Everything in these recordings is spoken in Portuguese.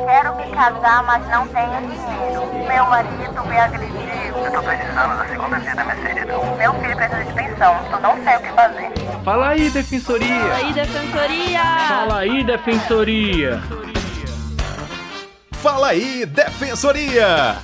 Quero me casar, mas não tenho dinheiro. Meu marido me agrediu. Eu tô precisando da segunda via da minha certidão. Meu filho precisa de pensão, eu não sei o que fazer. Fala aí, Defensoria! Fala aí, Defensoria! Fala aí, Defensoria! Fala aí, Defensoria!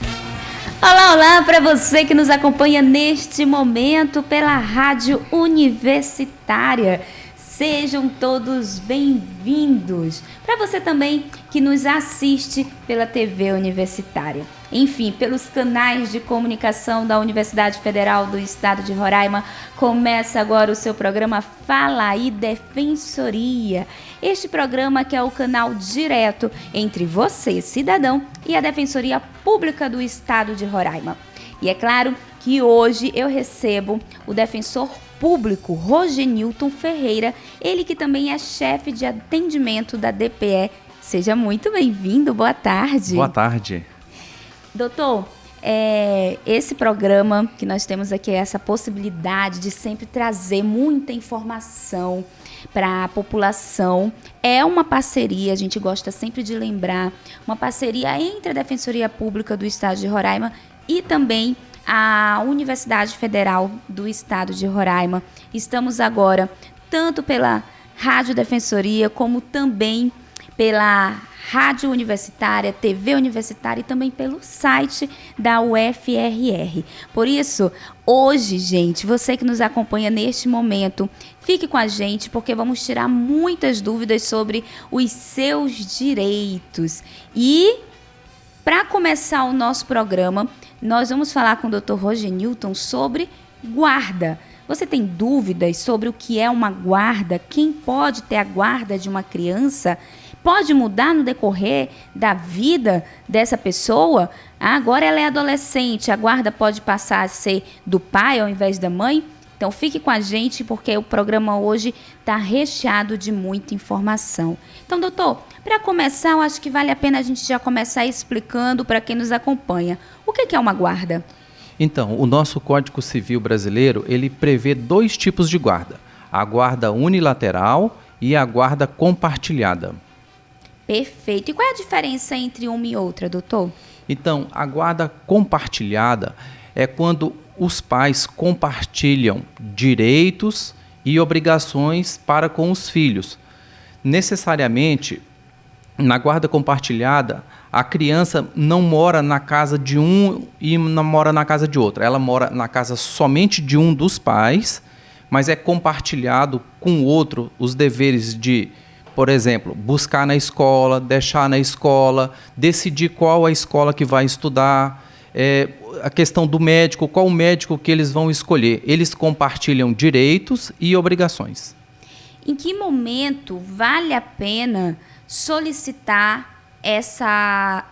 Olá, olá para você que nos acompanha neste momento pela Rádio Universitária. Sejam todos bem-vindos. Para você também que nos assiste pela TV Universitária. Enfim, pelos canais de comunicação da Universidade Federal do Estado de Roraima, começa agora o seu programa Fala aí, Defensoria. Este programa que é o canal direto entre você, cidadão, e a Defensoria Pública do Estado de Roraima. E é claro que hoje eu recebo o defensor público Rogenilton Ferreira, ele que também é chefe de atendimento da DPE. Seja muito bem-vindo, boa tarde. Boa tarde. Doutor, esse programa que nós temos aqui, essa possibilidade de sempre trazer muita informação para a população, é uma parceria, a gente gosta sempre de lembrar, uma parceria entre a Defensoria Pública do Estado de Roraima e também a Universidade Federal do Estado de Roraima. Estamos agora tanto pela Rádio Defensoria como também pela Rádio Universitária, TV Universitária e também pelo site da UFRR. Por isso, hoje, gente, você que nos acompanha neste momento, fique com a gente porque vamos tirar muitas dúvidas sobre os seus direitos. E, para começar o nosso programa, nós vamos falar com o Dr. Rogenilton sobre guarda. Você tem dúvidas sobre o que é uma guarda? Quem pode ter a guarda de uma criança? Pode mudar no decorrer da vida dessa pessoa? Agora ela é adolescente, a guarda pode passar a ser do pai ao invés da mãe? Então fique com a gente porque o programa hoje está recheado de muita informação. Então, doutor, para começar, eu acho que vale a pena a gente já começar explicando para quem nos acompanha. O que é uma guarda? Então, o nosso Código Civil brasileiro, ele prevê dois tipos de guarda. A guarda unilateral e a guarda compartilhada. Perfeito. E qual é a diferença entre uma e outra, doutor? Então, a guarda compartilhada é quando os pais compartilham direitos e obrigações para com os filhos. Necessariamente, na guarda compartilhada, a criança não mora na casa de um e não mora na casa de outro. Ela mora na casa somente de um dos pais, mas é compartilhado com o outro os deveres de, por exemplo, buscar na escola, deixar na escola, decidir qual a escola que vai estudar, a questão do médico, qual o médico que eles vão escolher. Eles compartilham direitos e obrigações. Em que momento vale a pena solicitar essa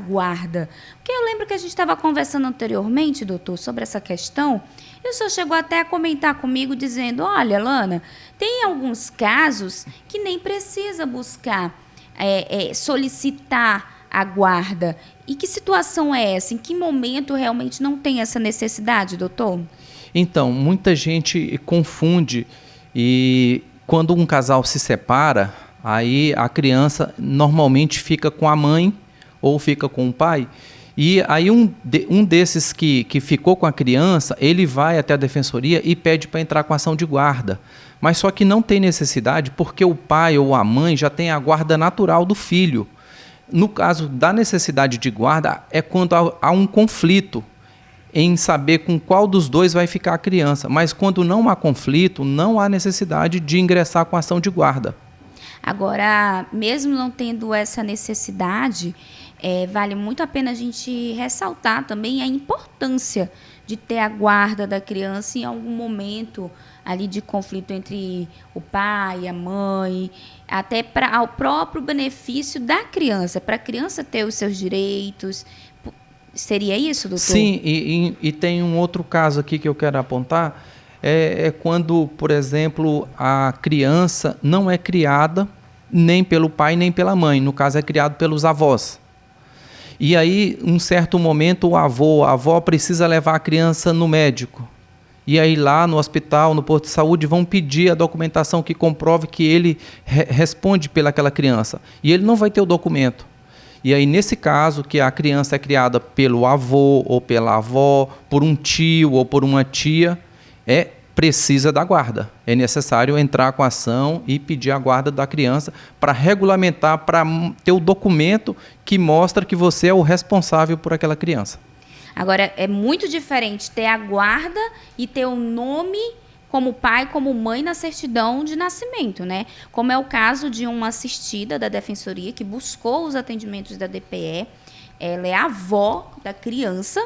guarda? Porque eu lembro que a gente estava conversando anteriormente, doutor, sobre essa questão, e o senhor chegou até a comentar comigo dizendo, olha, Lana, tem alguns casos que nem precisa buscar, solicitar a guarda. E que situação é essa? Em que momento realmente não tem essa necessidade, doutor? Então, muita gente confunde e quando um casal se separa, aí a criança normalmente fica com a mãe ou fica com o pai. E aí um desses que ficou com a criança, ele vai até a defensoria e pede para entrar com ação de guarda. Mas só que não tem necessidade porque o pai ou a mãe já tem a guarda natural do filho. No caso da necessidade de guarda, é quando há um conflito em saber com qual dos dois vai ficar a criança. Mas quando não há conflito, não há necessidade de ingressar com ação de guarda. Agora, mesmo não tendo essa necessidade, vale muito a pena a gente ressaltar também a importância de ter a guarda da criança em algum momento ali de conflito entre o pai, a mãe, até para o próprio benefício da criança, para a criança ter os seus direitos. Seria isso, doutor? Sim, e tem um outro caso aqui que eu quero apontar, é quando, por exemplo, a criança não é criada nem pelo pai nem pela mãe, no caso é criado pelos avós. E aí, um certo momento, a avó precisa levar a criança no médico. E aí lá no hospital, no posto de saúde, vão pedir a documentação que comprove que ele responde pelaquela criança. E ele não vai ter o documento. E aí, nesse caso, que a criança é criada pelo avô ou pela avó, por um tio ou por uma tia, precisa da guarda. É necessário entrar com a ação e pedir a guarda da criança para regulamentar, para ter o documento que mostra que você é o responsável por aquela criança. Agora, é muito diferente ter a guarda e ter o nome como pai, como mãe na certidão de nascimento, né? Como é o caso de uma assistida da Defensoria que buscou os atendimentos da DPE. Ela é a avó da criança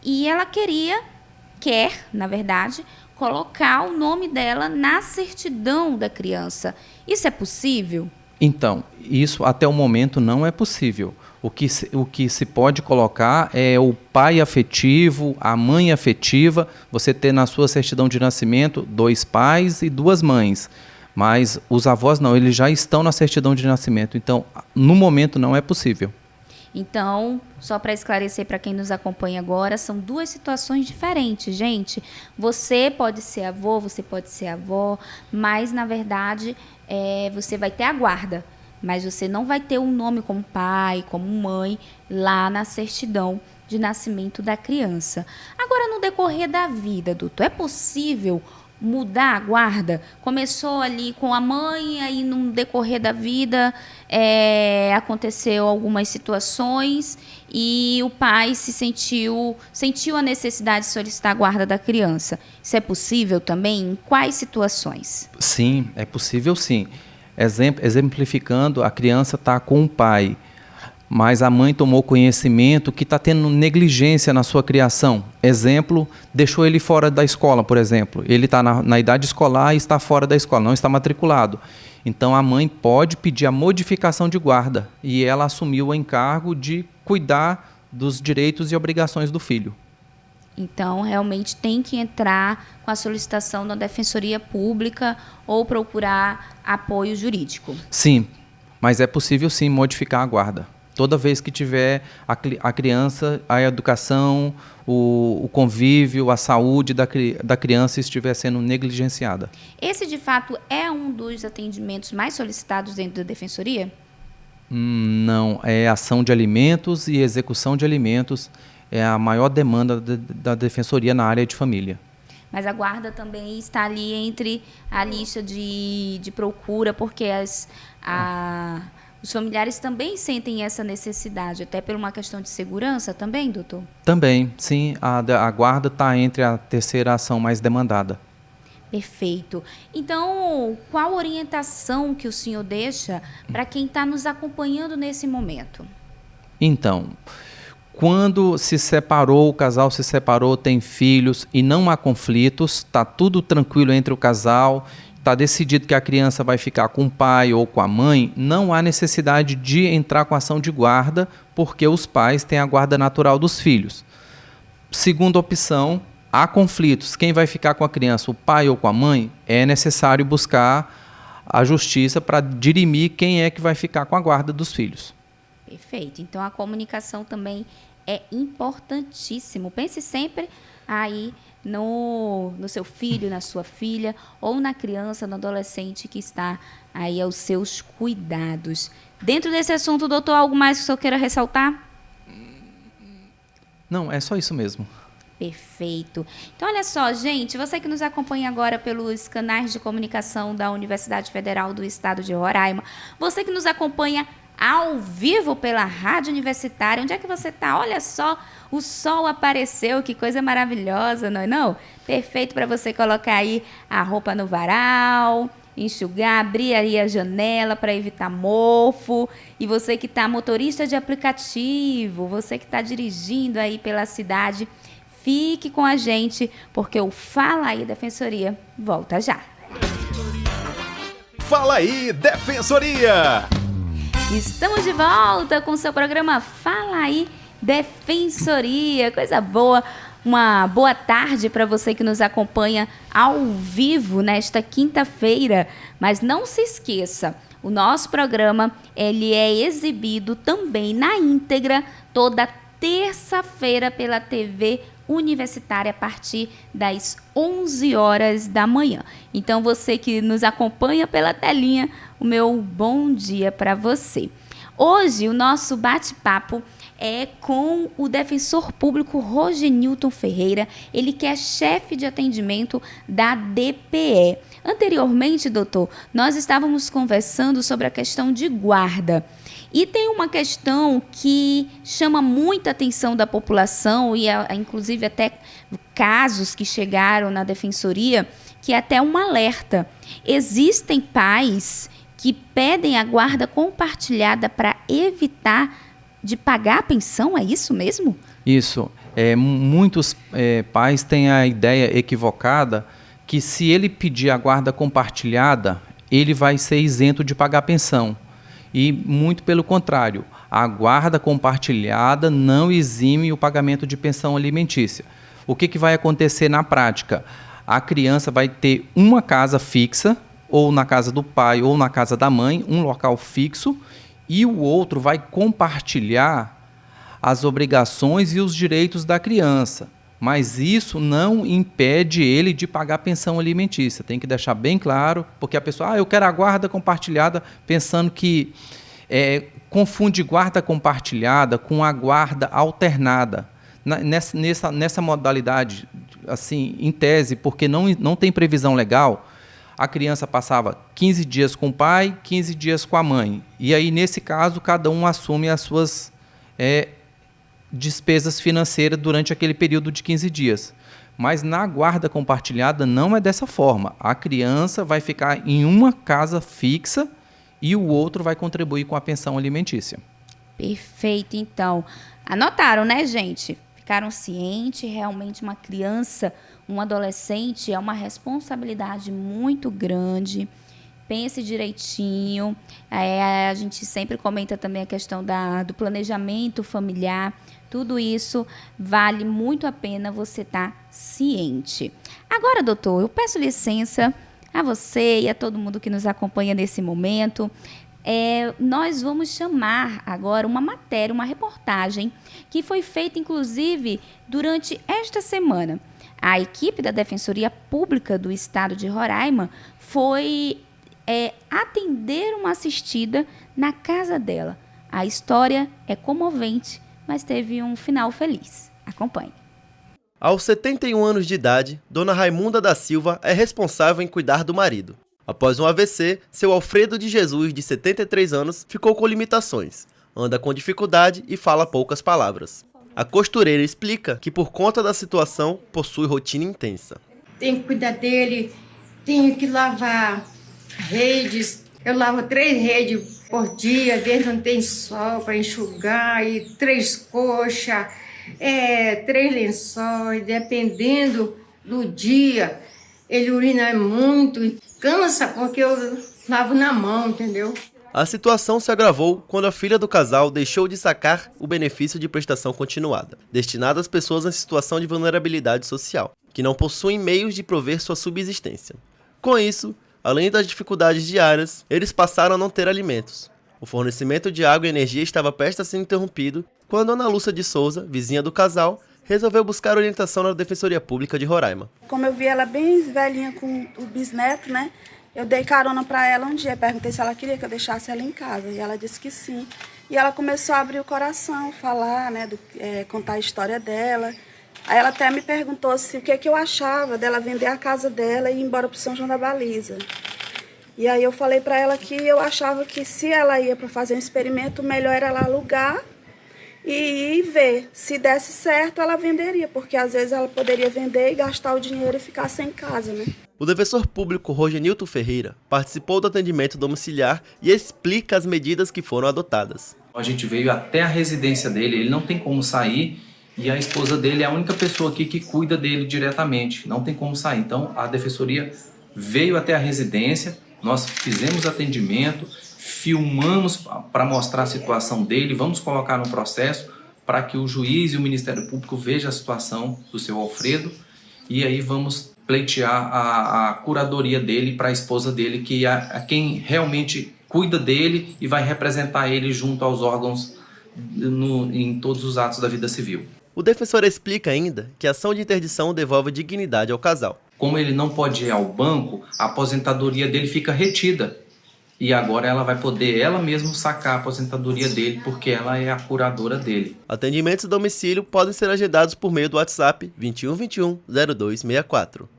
e ela quer, na verdade, colocar o nome dela na certidão da criança. Isso é possível? Então, isso até o momento não é possível. O que se pode colocar é o pai afetivo, a mãe afetiva, você ter na sua certidão de nascimento 2 pais e 2 mães. Mas os avós não, eles já estão na certidão de nascimento. Então, no momento não é possível. Então, só para esclarecer para quem nos acompanha agora, são 2 situações diferentes, gente. Você pode ser avô, você pode ser avó, mas, na verdade, você vai ter a guarda. Mas você não vai ter um nome como pai, como mãe, lá na certidão de nascimento da criança. Agora, no decorrer da vida, doutor, é possível mudar a guarda? Começou ali com a mãe, aí no decorrer da vida aconteceu algumas situações e o pai sentiu a necessidade de solicitar a guarda da criança. Isso é possível também? Em quais situações? Sim, é possível sim. Exemplificando, a criança está com o pai, mas a mãe tomou conhecimento que está tendo negligência na sua criação. Exemplo, deixou ele fora da escola, por exemplo. Ele está na idade escolar e está fora da escola, não está matriculado. Então, a mãe pode pedir a modificação de guarda e ela assumiu o encargo de cuidar dos direitos e obrigações do filho. Então, realmente tem que entrar com a solicitação da Defensoria Pública ou procurar apoio jurídico. Sim, mas é possível sim modificar a guarda. Toda vez que tiver a criança, a educação, o convívio, a saúde da criança estiver sendo negligenciada. Esse, de fato, é um dos atendimentos mais solicitados dentro da Defensoria? Não, é ação de alimentos e execução de alimentos. É a maior demanda da Defensoria na área de família. Mas a guarda também está ali entre a lista de procura, porque os familiares também sentem essa necessidade, até por uma questão de segurança também, doutor? Também, sim. A guarda está entre a terceira ação mais demandada. Perfeito. Então, qual orientação que o senhor deixa para quem está nos acompanhando nesse momento? Então, quando se separou, o casal se separou, tem filhos e não há conflitos, está tudo tranquilo entre o casal, está decidido que a criança vai ficar com o pai ou com a mãe, não há necessidade de entrar com ação de guarda, porque os pais têm a guarda natural dos filhos. Segunda opção, há conflitos, quem vai ficar com a criança, o pai ou com a mãe, é necessário buscar a justiça para dirimir quem é que vai ficar com a guarda dos filhos. Perfeito. Então, a comunicação também é importantíssimo. Pense sempre aí no seu filho, na sua filha, ou na criança, no adolescente que está aí aos seus cuidados. Dentro desse assunto, doutor, algo mais que o senhor queira ressaltar? Não, é só isso mesmo. Perfeito. Então, olha só, gente, você que nos acompanha agora pelos canais de comunicação da Universidade Federal do Estado de Roraima, você que nos acompanha ao vivo pela Rádio Universitária. Onde é que você está? Olha só, o sol apareceu, que coisa maravilhosa, não é não? Perfeito para você colocar aí a roupa no varal, enxugar, abrir aí a janela para evitar mofo. E você que está motorista de aplicativo, você que está dirigindo aí pela cidade, fique com a gente, porque o Fala Aí Defensoria volta já. Fala Aí Defensoria! Estamos de volta com o seu programa Fala Aí Defensoria. Coisa boa. Uma boa tarde para você que nos acompanha ao vivo nesta quinta-feira. Mas não se esqueça, o nosso programa ele é exibido também na íntegra toda terça-feira pela TV Universitária a partir das 11 horas da manhã. Então, você que nos acompanha pela telinha, o meu bom dia para você. Hoje o nosso bate-papo é com o defensor público Rogenilton Ferreira, ele que é chefe de atendimento da DPE. Anteriormente, doutor, nós estávamos conversando sobre a questão de guarda. E tem uma questão que chama muita atenção da população, e inclusive até casos que chegaram na defensoria, que é até um alerta. Existem pais que pedem a guarda compartilhada para evitar de pagar a pensão, é isso mesmo? Isso. Muitos pais têm a ideia equivocada que se ele pedir a guarda compartilhada, ele vai ser isento de pagar a pensão. E muito pelo contrário, a guarda compartilhada não exime o pagamento de pensão alimentícia. O que vai acontecer na prática? A criança vai ter uma casa fixa, ou na casa do pai ou na casa da mãe, um local fixo, e o outro vai compartilhar as obrigações e os direitos da criança. Mas isso não impede ele de pagar pensão alimentícia. Tem que deixar bem claro, porque a pessoa, eu quero a guarda compartilhada, pensando que confunde guarda compartilhada com a guarda alternada. Nessa modalidade, assim, em tese, porque não tem previsão legal, a criança passava 15 dias com o pai, 15 dias com a mãe. E aí, nesse caso, cada um assume as suas despesas financeiras durante aquele período de 15 dias. Mas na guarda compartilhada não é dessa forma. A criança vai ficar em uma casa fixa e o outro vai contribuir com a pensão alimentícia. Perfeito, então. Anotaram, né, gente? Ficaram cientes, realmente uma criança, um adolescente é uma responsabilidade muito grande. Pense direitinho. A gente sempre comenta também a questão do planejamento familiar. Tudo isso vale muito a pena você estar ciente. Agora, doutor, eu peço licença a você e a todo mundo que nos acompanha nesse momento. Nós vamos chamar agora uma matéria, uma reportagem que foi feita, inclusive, durante esta semana. A equipe da Defensoria Pública do Estado de Roraima foi atender uma assistida na casa dela. A história é comovente, mas teve um final feliz. Acompanhe. Aos 71 anos de idade, Dona Raimunda da Silva é responsável em cuidar do marido. Após um AVC, seu Alfredo de Jesus, de 73 anos, ficou com limitações, anda com dificuldade e fala poucas palavras. A costureira explica que, por conta da situação, possui rotina intensa. Tenho que cuidar dele, tenho que lavar redes. Eu lavo 3 redes por dia, desde não tem sol para enxugar, e 3 coxas, 3 lençóis, dependendo do dia. Ele urina muito, cansa porque eu lavo na mão, entendeu? A situação se agravou quando a filha do casal deixou de sacar o benefício de prestação continuada, destinado às pessoas em situação de vulnerabilidade social, que não possuem meios de prover sua subsistência. Com isso, além das dificuldades diárias, eles passaram a não ter alimentos. O fornecimento de água e energia estava prestes a ser interrompido quando Ana Lúcia de Souza, vizinha do casal, resolveu buscar orientação na Defensoria Pública de Roraima. Como eu vi ela bem velhinha com o bisneto, né? Eu dei carona para ela um dia, perguntei se ela queria que eu deixasse ela em casa, e ela disse que sim. E ela começou a abrir o coração, falar, né, contar a história dela. Aí ela até me perguntou assim, o que eu achava dela vender a casa dela e ir embora para São João da Baliza. E aí eu falei para ela que eu achava que se ela ia para fazer um experimento, o melhor era ela alugar e ver. Se desse certo, ela venderia, porque às vezes ela poderia vender e gastar o dinheiro e ficar sem casa, né? O defensor público Rogenilton Ferreira participou do atendimento domiciliar e explica as medidas que foram adotadas. A gente veio até a residência dele, ele não tem como sair e a esposa dele é a única pessoa aqui que cuida dele diretamente, não tem como sair. Então a defensoria veio até a residência, nós fizemos atendimento, filmamos para mostrar a situação dele, vamos colocar no processo para que o juiz e o Ministério Público vejam a situação do seu Alfredo e aí vamos pleitear a curadoria dele para a esposa dele, que é quem realmente cuida dele e vai representar ele junto aos órgãos em todos os atos da vida civil. O defensor explica ainda que a ação de interdição devolve dignidade ao casal. Como ele não pode ir ao banco, a aposentadoria dele fica retida. e agora ela vai poder ela mesma sacar a aposentadoria dele, porque ela é a curadora dele. Atendimentos a domicílio podem ser agendados por meio do WhatsApp 2121 0264.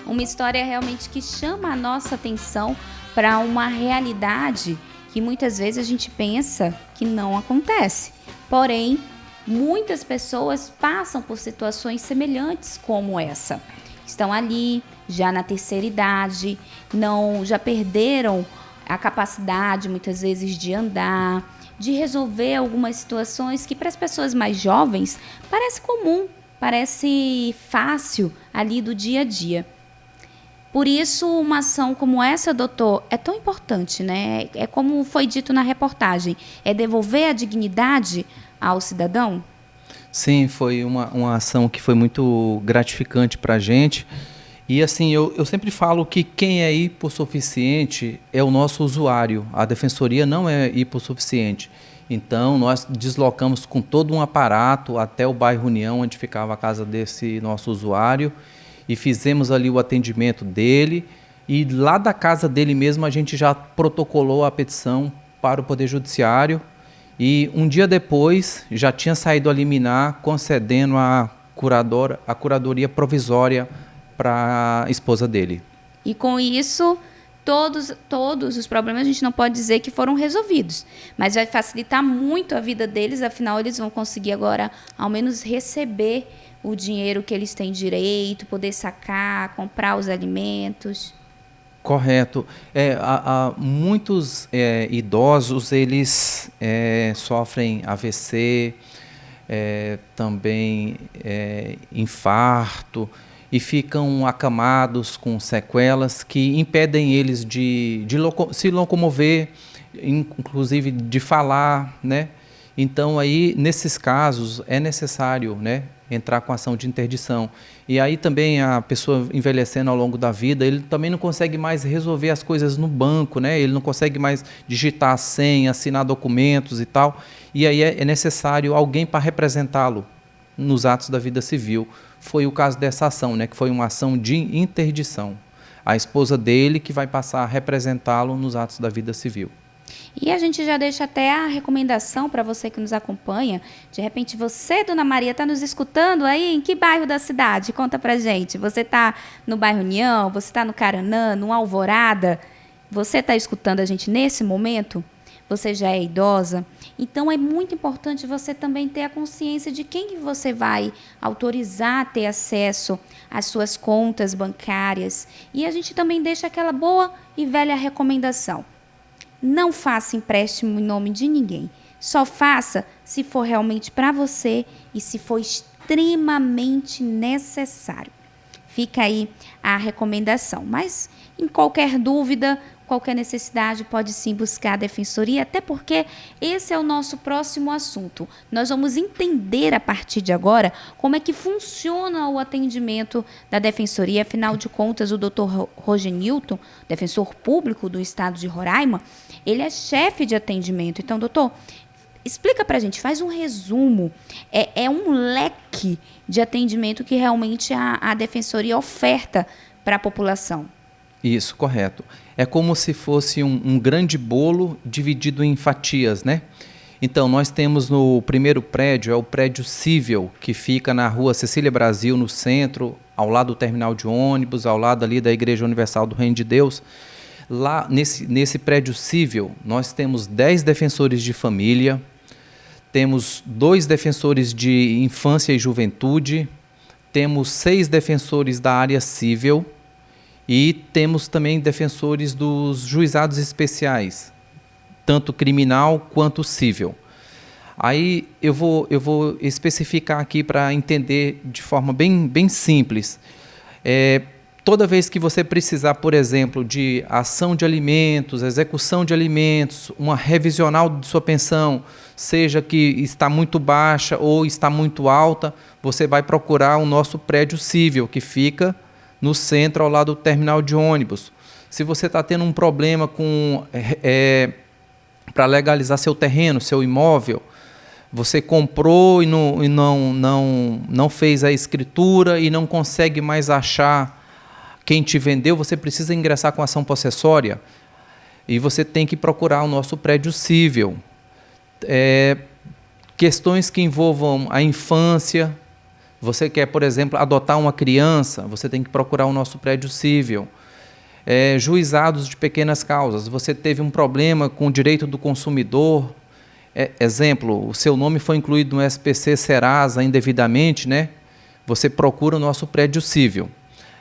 Uma história realmente que chama a nossa atenção para uma realidade que muitas vezes a gente pensa que não acontece. Porém, muitas pessoas passam por situações semelhantes como essa. Estão ali, já na terceira idade, já perderam a capacidade, muitas vezes, de andar, de resolver algumas situações que para as pessoas mais jovens parece comum, parece fácil ali do dia a dia. Por isso, uma ação como essa, doutor, é tão importante, né? É como foi dito na reportagem, é devolver a dignidade ao cidadão? Sim, foi uma ação que foi muito gratificante para a gente. E assim, eu sempre falo que quem é hipossuficiente é o nosso usuário. A defensoria não é hipossuficiente. Então, nós deslocamos com todo um aparato até o bairro União, onde ficava a casa desse nosso usuário, e fizemos ali o atendimento dele. E lá da casa dele mesmo, a gente já protocolou a petição para o Poder Judiciário. E um dia depois, já tinha saído a liminar, concedendo a curadoria provisória para a esposa dele. E com isso, todos os problemas a gente não pode dizer que foram resolvidos, mas vai facilitar muito a vida deles, afinal eles vão conseguir agora ao menos receber o dinheiro que eles têm direito, poder sacar, comprar os alimentos. Correto. Muitos idosos, eles sofrem AVC, também infarto, e ficam acamados com sequelas que impedem eles de se locomover, inclusive de falar, né? Então, aí, nesses casos, é necessário, né, entrar com ação de interdição. E aí também a pessoa envelhecendo ao longo da vida, ele também não consegue mais resolver as coisas no banco, né? Ele não consegue mais digitar a senha, assinar documentos e tal. E aí é necessário alguém para representá-lo nos atos da vida civil. Foi o caso dessa ação, né, que foi uma ação de interdição. A esposa dele que vai passar a representá-lo nos atos da vida civil. E a gente já deixa até a recomendação para você que nos acompanha. De repente você, Dona Maria, está nos escutando aí? Em que bairro da cidade? Conta pra gente. Você está no bairro União? Você está no Caranã, no Alvorada? Você está escutando a gente nesse momento? Você já é idosa? Então é muito importante você também ter a consciência de quem que você vai autorizar a ter acesso às suas contas bancárias. E a gente também deixa aquela boa e velha recomendação. Não faça empréstimo em nome de ninguém. Só faça se for realmente para você e se for extremamente necessário. Fica aí a recomendação. Mas, em qualquer dúvida, qualquer necessidade, pode sim buscar a Defensoria, até porque esse é o nosso próximo assunto. Nós vamos entender a partir de agora como é que funciona o atendimento da Defensoria. Afinal de contas, o Dr. Rogenilton, defensor público do estado de Roraima, ele é chefe de atendimento. Então, doutor, explica pra gente, faz um resumo. É um leque de atendimento que realmente a Defensoria oferta para a população. Isso, correto. É como se fosse um grande bolo dividido em fatias, né? Então, nós temos no primeiro prédio, é o prédio Cível, que fica na rua Cecília Brasil, no centro, ao lado do terminal de ônibus, ao lado ali da Igreja Universal do Reino de Deus. Lá, nesse prédio Cível, nós temos 10 defensores de família, temos 2 defensores de infância e juventude, temos 6 defensores da área civil, e temos também defensores dos juizados especiais, tanto criminal quanto civil. Aí eu vou especificar aqui para entender de forma bem simples. Toda vez que você precisar, por exemplo, de ação de alimentos, execução de alimentos, uma revisional de sua pensão, seja que está muito baixa ou está muito alta, você vai procurar o nosso prédio civil, que fica no centro, ao lado do terminal de ônibus. Se você está tendo um problema para legalizar seu terreno, seu imóvel, você comprou e não fez a escritura e não consegue mais achar quem te vendeu, você precisa ingressar com ação possessória. E você tem que procurar o nosso prédio civil. Questões que envolvam a infância. Você quer, por exemplo, adotar uma criança, você tem que procurar o nosso prédio civil. Juizados de pequenas causas. Você teve um problema com o direito do consumidor. Exemplo, o seu nome foi incluído no SPC Serasa indevidamente, né? Você procura o nosso prédio civil.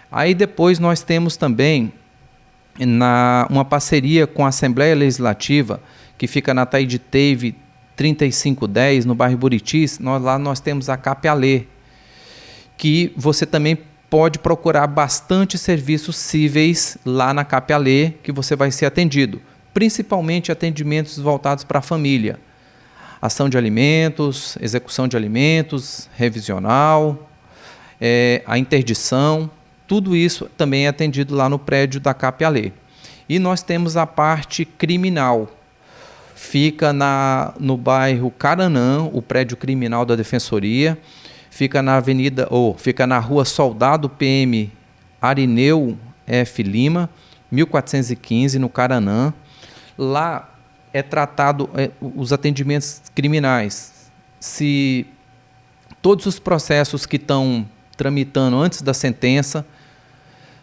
Aí depois nós temos também uma parceria com a Assembleia Legislativa, que fica na Taíde Teve 3510, no bairro Buritis. Lá nós temos a CAPALE, que você também pode procurar bastante serviços cíveis lá na CAPALE, que você vai ser atendido, principalmente atendimentos voltados para a família. Ação de alimentos, execução de alimentos, revisional, a interdição, tudo isso também é atendido lá no prédio da CAPALE. E nós temos a parte criminal. Fica no bairro Caranã, o prédio criminal da Defensoria. Fica fica na rua Soldado PM Arineu F. Lima, 1415, no Caranã. Lá é tratado os atendimentos criminais. Se todos os processos que estão tramitando antes da sentença,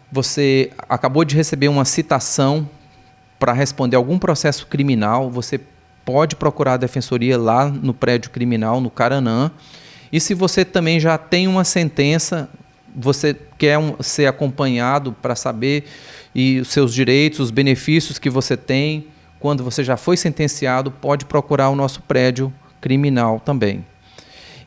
você acabou de receber uma citação para responder algum processo criminal, você pode procurar a Defensoria lá no prédio criminal, no Caranã. E se você também já tem uma sentença, você quer ser acompanhado para saber os seus direitos, os benefícios que você tem, quando você já foi sentenciado, pode procurar o nosso prédio criminal também.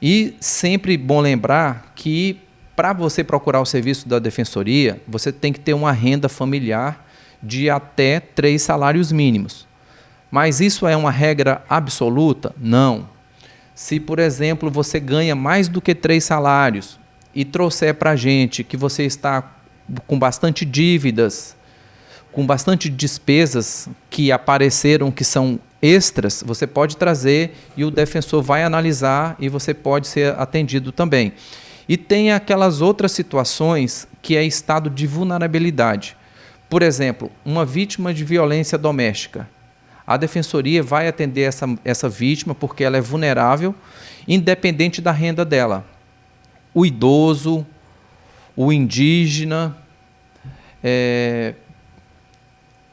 E sempre bom lembrar que para você procurar o serviço da Defensoria, você tem que ter uma renda familiar de até 3 salários mínimos. Mas isso é uma regra absoluta? Não. Se, por exemplo, você ganha mais do que 3 salários e trouxer para a gente que você está com bastante dívidas, com bastante despesas que apareceram que são extras, você pode trazer e o defensor vai analisar e você pode ser atendido também. E tem aquelas outras situações que é estado de vulnerabilidade. Por exemplo, uma vítima de violência doméstica. A Defensoria vai atender essa vítima porque ela é vulnerável, independente da renda dela. O idoso, o indígena,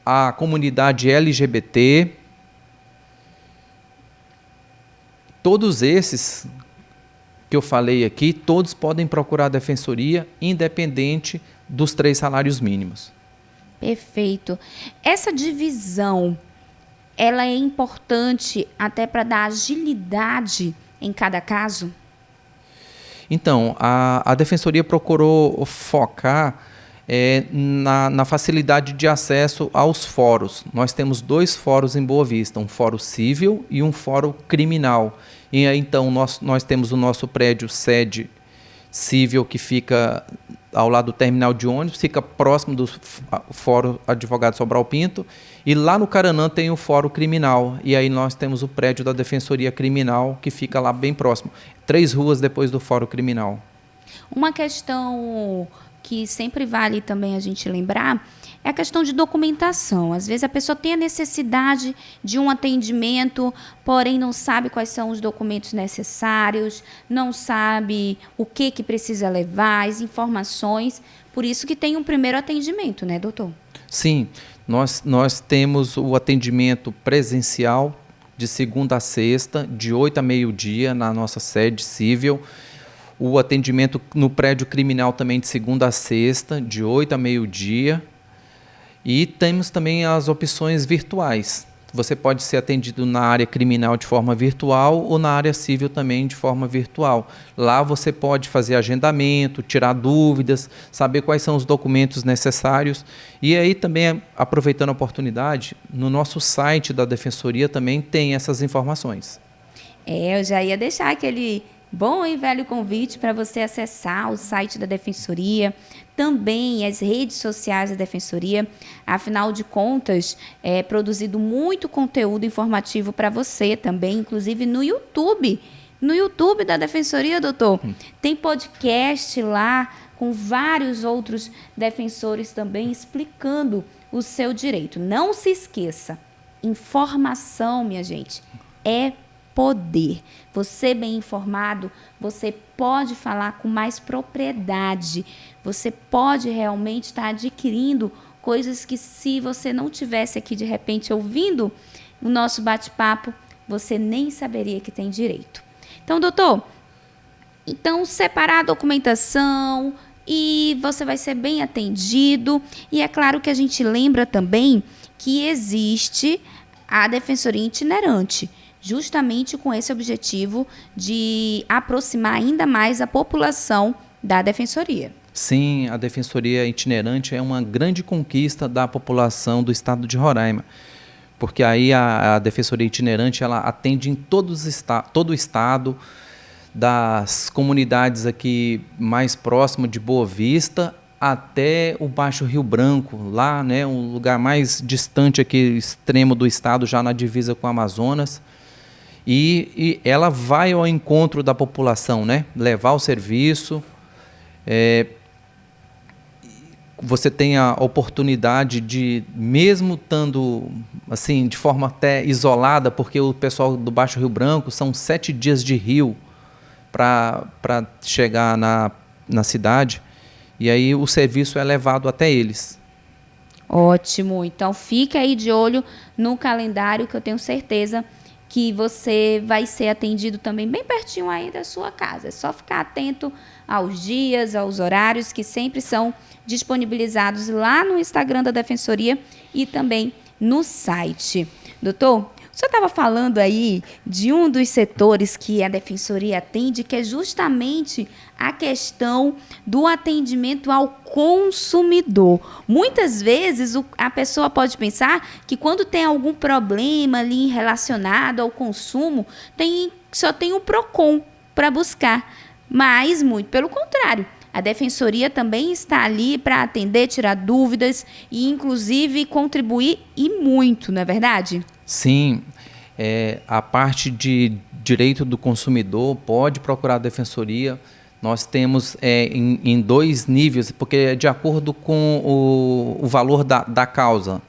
a comunidade LGBT, todos esses que eu falei aqui, todos podem procurar a Defensoria, independente dos 3 salários mínimos. Perfeito. Essa divisão, ela é importante até para dar agilidade em cada caso? Então, a Defensoria procurou focar na facilidade de acesso aos fóruns. Nós temos 2 fóruns em Boa Vista, um fórum civil e um fórum criminal. E aí, então, nós temos o nosso prédio sede civil, que fica ao lado do terminal de ônibus, fica próximo do Fórum Advogado Sobral Pinto, e lá no Caranã tem o Fórum Criminal, e aí nós temos o prédio da Defensoria Criminal, que fica lá bem próximo, 3 ruas depois do Fórum Criminal. Uma questão que sempre vale também a gente lembrar é a questão de documentação. Às vezes a pessoa tem a necessidade de um atendimento, porém não sabe quais são os documentos necessários, não sabe o que precisa levar, as informações. Por isso que tem um primeiro atendimento, né, doutor? Sim, nós temos o atendimento presencial de segunda a sexta, de 8 a meio-dia, na nossa sede civil. O atendimento no prédio criminal também de segunda a sexta, de 8 a meio-dia. E temos também as opções virtuais. Você pode ser atendido na área criminal de forma virtual ou na área civil também de forma virtual. Lá você pode fazer agendamento, tirar dúvidas, saber quais são os documentos necessários. E aí também, aproveitando a oportunidade, no nosso site da Defensoria também tem essas informações. Eu já ia deixar aquele bom e velho convite para você acessar o site da Defensoria, também as redes sociais da Defensoria. Afinal de contas, é produzido muito conteúdo informativo para você também, inclusive no YouTube. No YouTube da Defensoria, doutor, tem podcast lá com vários outros defensores também explicando o seu direito. Não se esqueça, informação, minha gente, é poder. Você bem informado, você pode falar com mais propriedade. Você pode realmente estar adquirindo coisas que, se você não tivesse aqui de repente ouvindo o nosso bate-papo, você nem saberia que tem direito. Então, doutor, separar a documentação e você vai ser bem atendido. E é claro que a gente lembra também que existe a Defensoria Itinerante, justamente com esse objetivo de aproximar ainda mais a população da Defensoria. Sim, a Defensoria Itinerante é uma grande conquista da população do estado de Roraima, porque aí a Defensoria Itinerante ela atende em todo o estado, das comunidades aqui mais próximo de Boa Vista até o Baixo Rio Branco, lá, né, um lugar mais distante aqui, extremo do estado, já na divisa com o Amazonas. E ela vai ao encontro da população, né, levar o serviço. Você tem a oportunidade de, mesmo estando assim, de forma até isolada, porque o pessoal do Baixo Rio Branco são 7 dias de rio para chegar na cidade, e aí o serviço é levado até eles. Ótimo, então fique aí de olho no calendário, que eu tenho certeza que você vai ser atendido também bem pertinho aí da sua casa. É só ficar atento aos dias, aos horários que sempre são disponibilizados lá no Instagram da Defensoria e também no site. Doutor, o senhor estava falando aí de um dos setores que a Defensoria atende, que é justamente a questão do atendimento ao consumidor. Muitas vezes a pessoa pode pensar que quando tem algum problema ali relacionado ao consumo, só tem o PROCON para buscar. Mas, muito pelo contrário, a Defensoria também está ali para atender, tirar dúvidas e, inclusive, contribuir e muito, não é verdade? Sim, a parte de direito do consumidor pode procurar a Defensoria. Nós temos em 2 níveis, porque é de acordo com o valor da causa.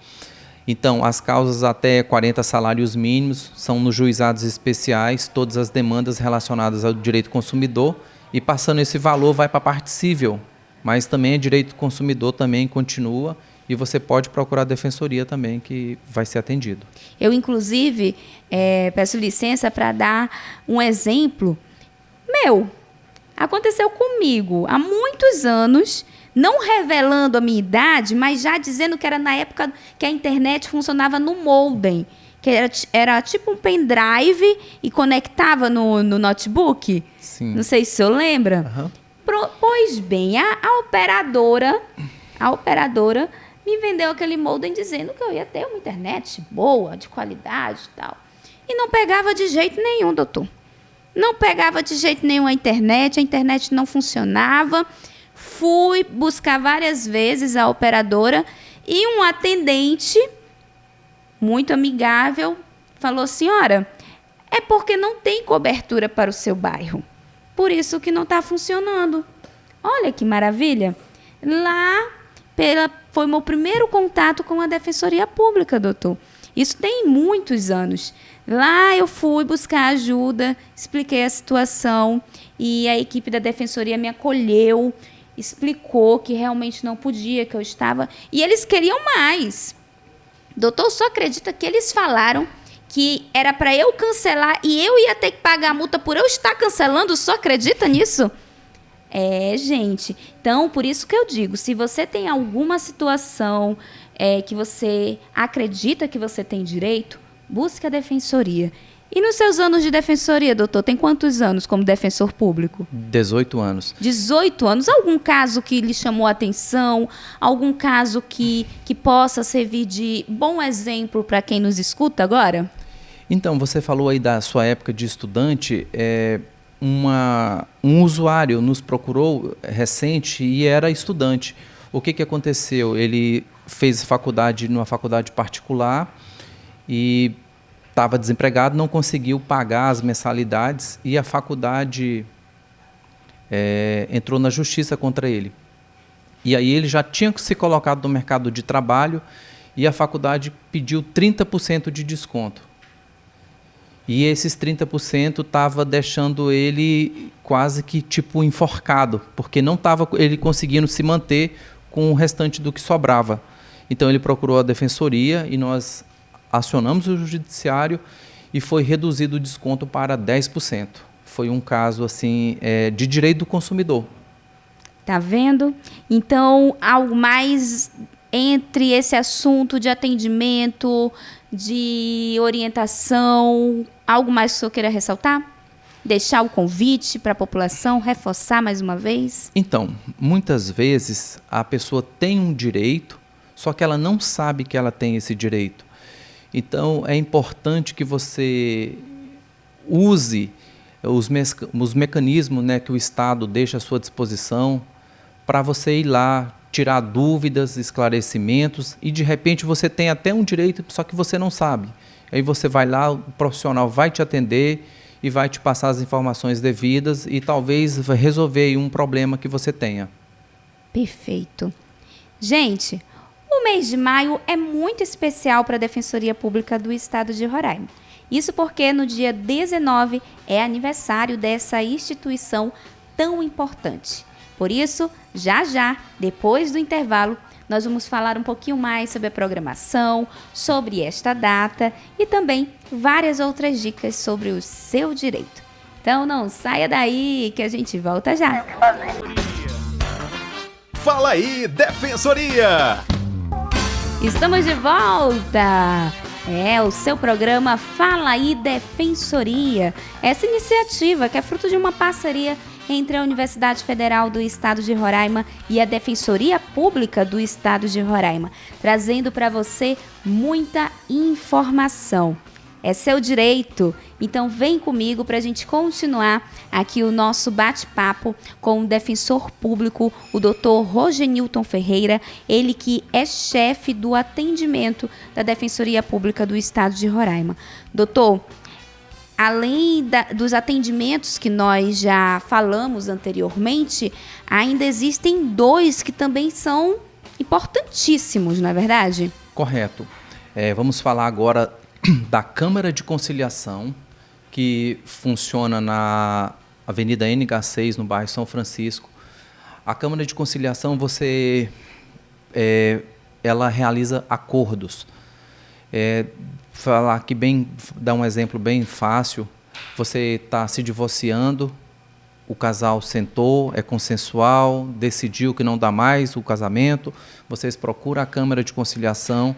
Então, as causas até 40 salários mínimos são nos juizados especiais, todas as demandas relacionadas ao direito do consumidor, e passando esse valor vai para a parte cível, mas também o direito do consumidor também continua, e você pode procurar a Defensoria também, que vai ser atendido. Eu, inclusive, peço licença para dar um exemplo. Aconteceu comigo há muitos anos, não revelando a minha idade, mas já dizendo que era na época que a internet funcionava no modem, que era tipo um pendrive e conectava no notebook. Sim. Não sei se o senhor lembra. Uhum. Pois bem, a operadora me vendeu aquele modem dizendo que eu ia ter uma internet boa, de qualidade e tal. E não pegava de jeito nenhum, doutor. Não pegava de jeito nenhum a internet não funcionava. Fui buscar várias vezes a operadora e um atendente muito amigável falou: senhora, é porque não tem cobertura para o seu bairro. Por isso que não está funcionando. Olha que maravilha. Lá foi meu primeiro contato com a Defensoria Pública, doutor. Isso tem muitos anos. Lá eu fui buscar ajuda, expliquei a situação e a equipe da Defensoria me acolheu, explicou que realmente não podia, que eu estava... E eles queriam mais. Doutor, só acredita que eles falaram que era para eu cancelar e eu ia ter que pagar a multa por eu estar cancelando? Só acredita nisso? Gente. Então, por isso que eu digo, se você tem alguma situação que você acredita que você tem direito, busque a Defensoria. E nos seus anos de Defensoria, doutor, tem quantos anos como defensor público? 18 anos. 18 anos. Algum caso que lhe chamou a atenção? Algum caso que possa servir de bom exemplo para quem nos escuta agora? Então, você falou aí da sua época de estudante. Um usuário nos procurou recente e era estudante. O que aconteceu? Ele fez faculdade numa faculdade particular e estava desempregado, não conseguiu pagar as mensalidades e a faculdade entrou na justiça contra ele. E aí ele já tinha se colocado no mercado de trabalho e a faculdade pediu 30% de desconto. E esses 30% estava deixando ele quase que tipo enforcado, porque não estava ele conseguindo se manter com o restante do que sobrava. Então ele procurou a defensoria e nós acionamos o judiciário e foi reduzido o desconto para 10%. Foi um caso assim de direito do consumidor. Tá vendo? Então, algo mais entre esse assunto de atendimento, de orientação, algo mais que o senhor queira ressaltar? Deixar o convite para a população, reforçar mais uma vez? Então, muitas vezes a pessoa tem um direito, só que ela não sabe que ela tem esse direito. Então, é importante que você use os mecanismos, né, que o Estado deixa à sua disposição para você ir lá, tirar dúvidas, esclarecimentos, e de repente você tem até um direito, só que você não sabe. Aí você vai lá, o profissional vai te atender e vai te passar as informações devidas e talvez vai resolver aí um problema que você tenha. Perfeito. Gente, o mês de maio é muito especial para a Defensoria Pública do Estado de Roraima. Isso porque no dia 19 é aniversário dessa instituição tão importante. Por isso, já, depois do intervalo, nós vamos falar um pouquinho mais sobre a programação, sobre esta data e também várias outras dicas sobre o seu direito. Então não saia daí que a gente volta já. Fala aí, Defensoria! Estamos de volta! É o seu programa Fala aí Defensoria. Essa iniciativa que é fruto de uma parceria entre a Universidade Federal do Estado de Roraima e a Defensoria Pública do Estado de Roraima, trazendo para você muita informação. É seu direito, então vem comigo para a gente continuar aqui o nosso bate-papo com o defensor público, o Dr. Rogenilton Ferreira, ele que é chefe do atendimento da Defensoria Pública do Estado de Roraima. Doutor, além dos atendimentos que nós já falamos anteriormente, ainda existem dois que também são importantíssimos, não é verdade? Correto. Vamos falar agora da Câmara de Conciliação, que funciona na Avenida NH6, no bairro São Francisco. A Câmara de Conciliação, ela realiza acordos. Falar aqui dar um exemplo bem fácil, você está se divorciando, o casal sentou, é consensual, decidiu que não dá mais o casamento, vocês procuram a Câmara de Conciliação,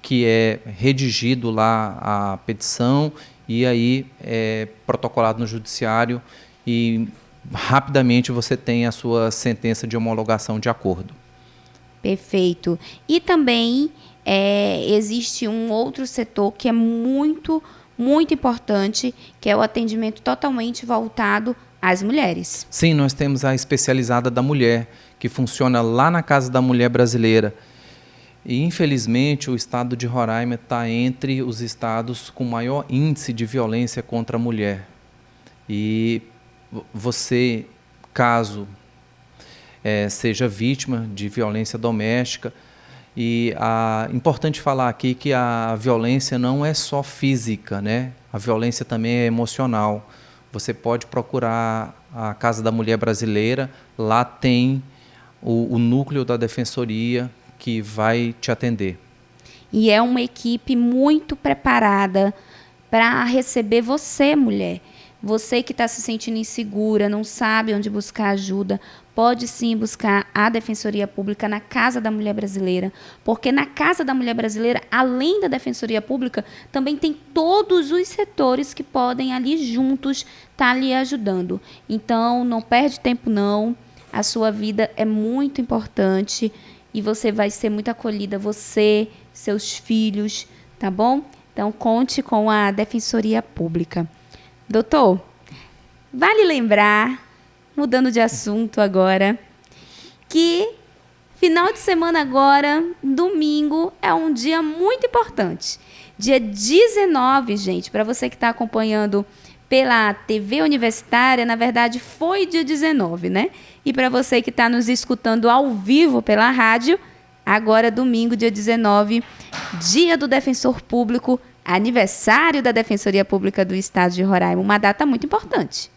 que é redigido lá a petição e aí é protocolado no judiciário e rapidamente você tem a sua sentença de homologação de acordo. Perfeito. E também existe um outro setor que é muito, muito importante, que é o atendimento totalmente voltado às mulheres. Sim, nós temos a especializada da mulher, que funciona lá na Casa da Mulher Brasileira. E, infelizmente, o estado de Roraima está entre os estados com maior índice de violência contra a mulher. E você, caso seja vítima de violência doméstica, e é importante falar aqui que a violência não é só física, né? A violência também é emocional. Você pode procurar a Casa da Mulher Brasileira, lá tem o núcleo da Defensoria, que vai te atender. E é uma equipe muito preparada para receber você, mulher. Você que está se sentindo insegura, não sabe onde buscar ajuda, pode sim buscar a Defensoria Pública na Casa da Mulher Brasileira, porque na Casa da Mulher Brasileira, além da Defensoria Pública, também tem todos os setores que podem ali juntos estar lhe ajudando. Então, não perde tempo não, a sua vida é muito importante e você vai ser muito acolhida, você, seus filhos, tá bom? Então, conte com a Defensoria Pública. Doutor, vale lembrar, mudando de assunto agora, que final de semana agora, domingo, é um dia muito importante. Dia 19, gente, para você que está acompanhando pela TV Universitária, na verdade, foi dia 19, né? E para você que está nos escutando ao vivo pela rádio, agora domingo, dia 19, Dia do Defensor Público, aniversário da Defensoria Pública do Estado de Roraima, uma data muito importante.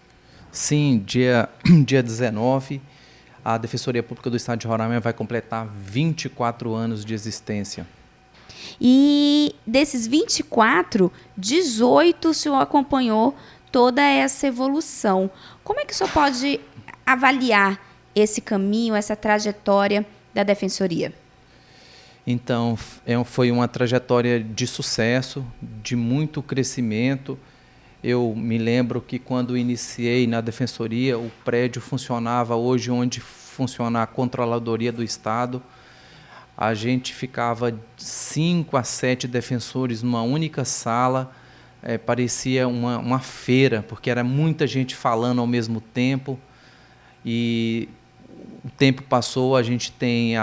Sim, dia 19, a Defensoria Pública do Estado de Roraima vai completar 24 anos de existência. E desses 24, 18 o senhor acompanhou toda essa evolução. Como é que o senhor pode avaliar esse caminho, essa trajetória da Defensoria? Então, foi uma trajetória de sucesso, de muito crescimento. Eu me lembro que quando iniciei na Defensoria, o prédio funcionava hoje onde funciona a Controladoria do Estado. A gente ficava 5 a 7 defensores numa única sala, parecia uma feira, porque era muita gente falando ao mesmo tempo. E o tempo passou, a gente tem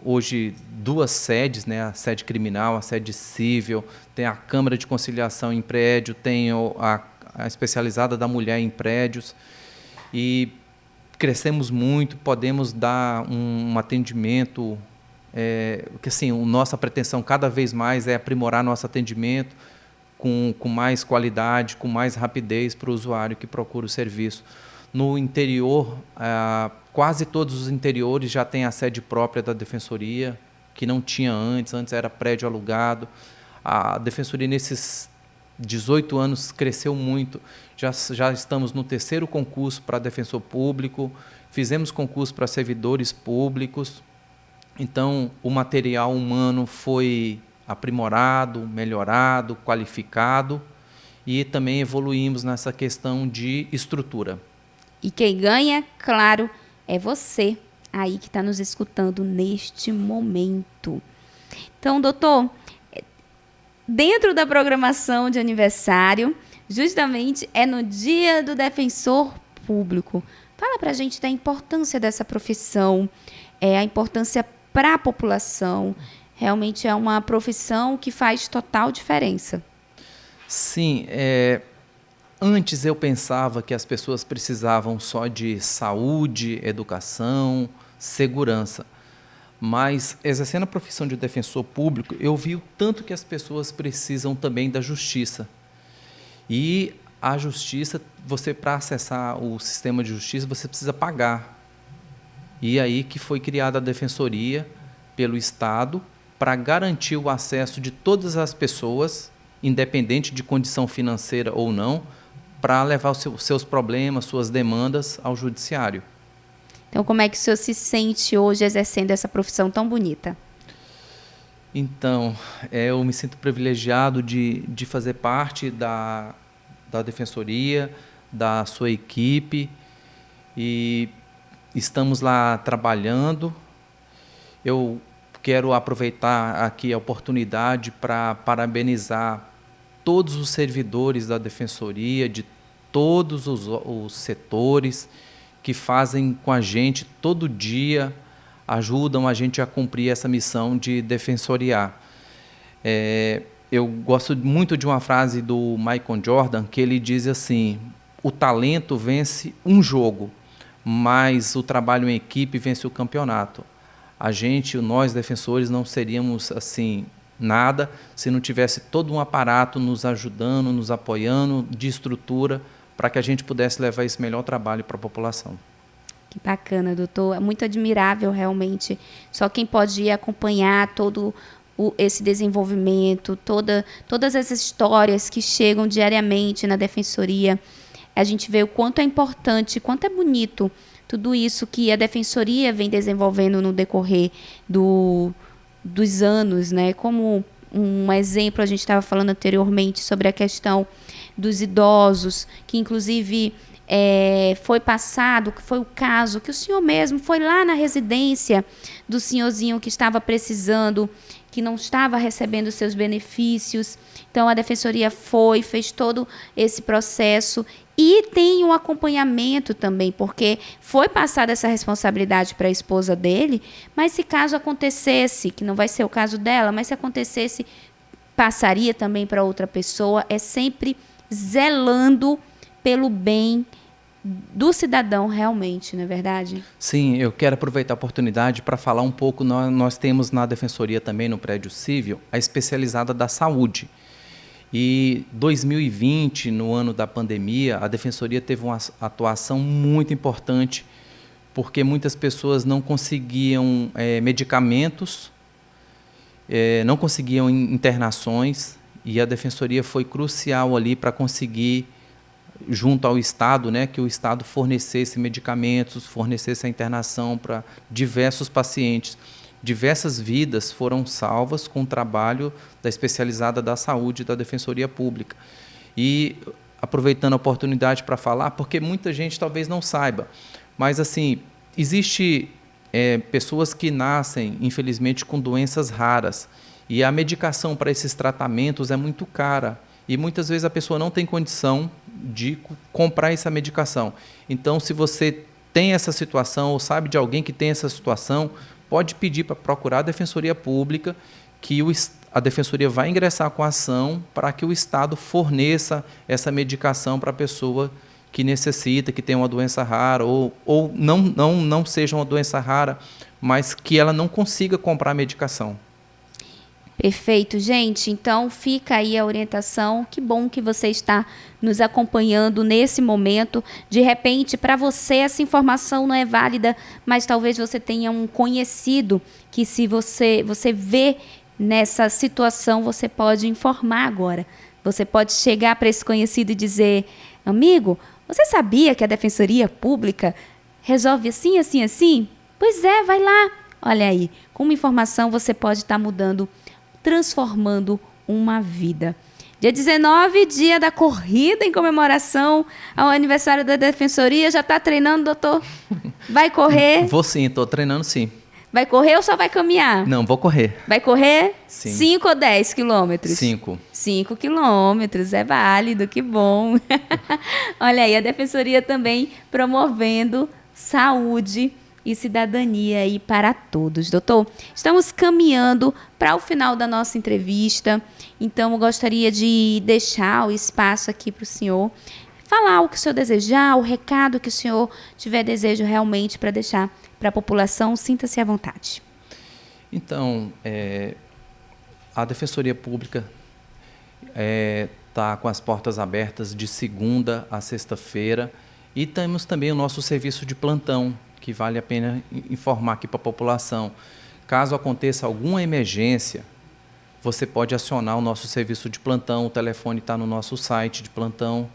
hoje 2 sedes, né? A sede criminal, a sede civil, tem a Câmara de Conciliação em prédio, tem a especializada da mulher em prédios, e crescemos muito, podemos dar um atendimento, porque assim, nossa pretensão cada vez mais é aprimorar nosso atendimento com mais qualidade, com mais rapidez para o usuário que procura o serviço. No interior, quase todos os interiores já têm a sede própria da Defensoria, que não tinha antes era prédio alugado. A Defensoria, nesses 18 anos, cresceu muito. Já estamos no 3º concurso para defensor público, fizemos concurso para servidores públicos. Então, o material humano foi aprimorado, melhorado, qualificado, e também evoluímos nessa questão de estrutura. E quem ganha, claro, é você aí que está nos escutando neste momento. Então, doutor, dentro da programação de aniversário, justamente é no Dia do Defensor Público. Fala para a gente da importância dessa profissão, a importância para a população. Realmente é uma profissão que faz total diferença. Sim, antes eu pensava que as pessoas precisavam só de saúde, educação, segurança. Mas, exercendo a profissão de defensor público, eu vi o tanto que as pessoas precisam também da justiça. E a justiça, para acessar o sistema de justiça, você precisa pagar. E aí que foi criada a Defensoria pelo Estado para garantir o acesso de todas as pessoas, independente de condição financeira ou não, para levar os seus problemas, suas demandas ao judiciário. Então, como é que o senhor se sente hoje exercendo essa profissão tão bonita? Então, eu me sinto privilegiado de fazer parte da Defensoria, da sua equipe, e estamos lá trabalhando. Eu quero aproveitar aqui a oportunidade para parabenizar todos os servidores da Defensoria, de todos os setores que fazem com a gente todo dia, ajudam a gente a cumprir essa missão de defensoriar. Eu gosto muito de uma frase do Michael Jordan, que ele diz assim: o talento vence um jogo, mas o trabalho em equipe vence o campeonato. Nós defensores, não seríamos assim nada se não tivesse todo um aparato nos ajudando, nos apoiando, de estrutura, para que a gente pudesse levar esse melhor trabalho para a população. Que bacana, doutor. É muito admirável, realmente. Só quem pode ir acompanhar todo esse desenvolvimento, todas essas histórias que chegam diariamente na Defensoria, a gente vê o quanto é importante, quanto é bonito tudo isso que a Defensoria vem desenvolvendo no decorrer dos anos, né? Como um exemplo, a gente estava falando anteriormente sobre a questão dos idosos, que inclusive foi passado, que foi o caso, que o senhor mesmo foi lá na residência do senhorzinho que estava precisando, que não estava recebendo seus benefícios. Então, a Defensoria fez todo esse processo e tem um acompanhamento também, porque foi passada essa responsabilidade para a esposa dele, mas se caso acontecesse, que não vai ser o caso dela, mas se acontecesse, passaria também para outra pessoa, sempre zelando pelo bem do cidadão realmente, não é verdade? Sim, eu quero aproveitar a oportunidade para falar um pouco. Nós temos na Defensoria também, no prédio civil, a especializada da saúde. E 2020, no ano da pandemia, a Defensoria teve uma atuação muito importante, porque muitas pessoas não conseguiam medicamentos, não conseguiam internações, e a Defensoria foi crucial ali para conseguir, junto ao Estado, né, que o Estado fornecesse medicamentos, fornecesse a internação para diversos pacientes. Diversas vidas foram salvas com o trabalho da especializada da saúde da Defensoria Pública. E, aproveitando a oportunidade para falar, porque muita gente talvez não saiba, mas assim, existe pessoas que nascem, infelizmente, com doenças raras, e a medicação para esses tratamentos é muito cara, e muitas vezes a pessoa não tem condição de comprar essa medicação. Então, se você tem essa situação, ou sabe de alguém que tem essa situação, pode pedir para procurar a Defensoria Pública, que a Defensoria vai ingressar com a ação para que o Estado forneça essa medicação para a pessoa que necessita, que tem uma doença rara, ou não seja uma doença rara, mas que ela não consiga comprar a medicação. Perfeito, gente. Então, fica aí a orientação. Que bom que você está nos acompanhando nesse momento. De repente, para você, essa informação não é válida, mas talvez você tenha um conhecido que, se você vê nessa situação, você pode informar agora. Você pode chegar para esse conhecido e dizer: amigo, você sabia que a Defensoria Pública resolve assim, assim, assim? Pois é, vai lá. Olha aí, com uma informação você pode estar mudando, transformando uma vida. Dia 19, dia da corrida, em comemoração ao aniversário da Defensoria. Já está treinando, doutor? Vai correr? Vou sim, estou treinando sim. Vai correr ou só vai caminhar? Não, vou correr. Vai correr? Sim. 5 ou 10 quilômetros? 5. 5 quilômetros, é válido, que bom. Olha aí, a Defensoria também promovendo saúde e cidadania aí para todos. Doutor, estamos caminhando para o final da nossa entrevista, então eu gostaria de deixar o espaço aqui para o senhor falar o que o senhor desejar, o recado que o senhor tiver desejo realmente para deixar para a população. Sinta-se à vontade. Então, a Defensoria Pública está com as portas abertas de segunda a sexta-feira, e temos também o nosso serviço de plantão, que vale a pena informar aqui para a população. Caso aconteça alguma emergência, você pode acionar o nosso serviço de plantão. O telefone está no nosso site de plantão,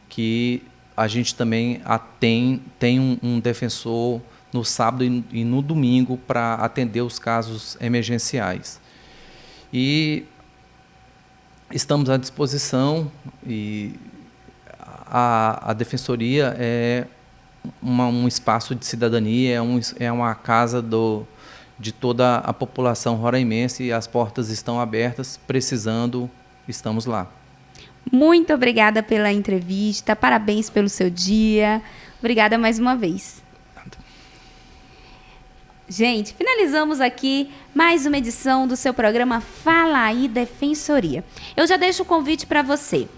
que a gente também tem um defensor no sábado e no domingo para atender os casos emergenciais. E estamos à disposição, e a Defensoria é um espaço de cidadania, é uma casa de toda a população roraimense, e as portas estão abertas. Precisando, estamos lá. Muito obrigada pela entrevista, parabéns pelo seu dia. Obrigada mais uma vez. Gente, finalizamos aqui mais uma edição do seu programa Fala Aí Defensoria. Eu já deixo o convite para você.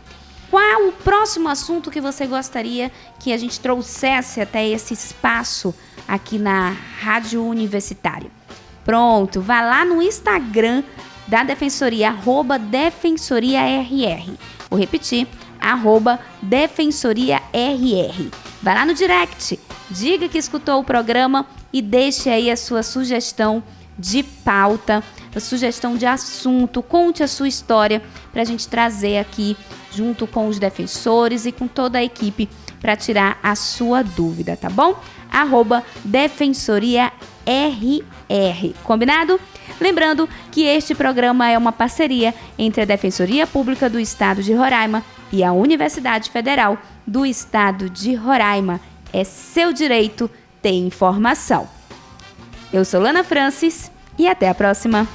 Qual o próximo assunto que você gostaria que a gente trouxesse até esse espaço aqui na Rádio Universitária? Pronto, vá lá no Instagram da Defensoria, @DefensoriaRR. Vou repetir, @DefensoriaRR. Vai lá no direct, diga que escutou o programa e deixe aí a sua sugestão de pauta, a sugestão de assunto. Conte a sua história para a gente trazer aqui junto com os defensores e com toda a equipe para tirar a sua dúvida, tá bom? @DefensoriaRR. Combinado? Lembrando que este programa é uma parceria entre a Defensoria Pública do Estado de Roraima e a Universidade Federal do Estado de Roraima. É seu direito ter informação. Eu sou Lana Francis e até a próxima.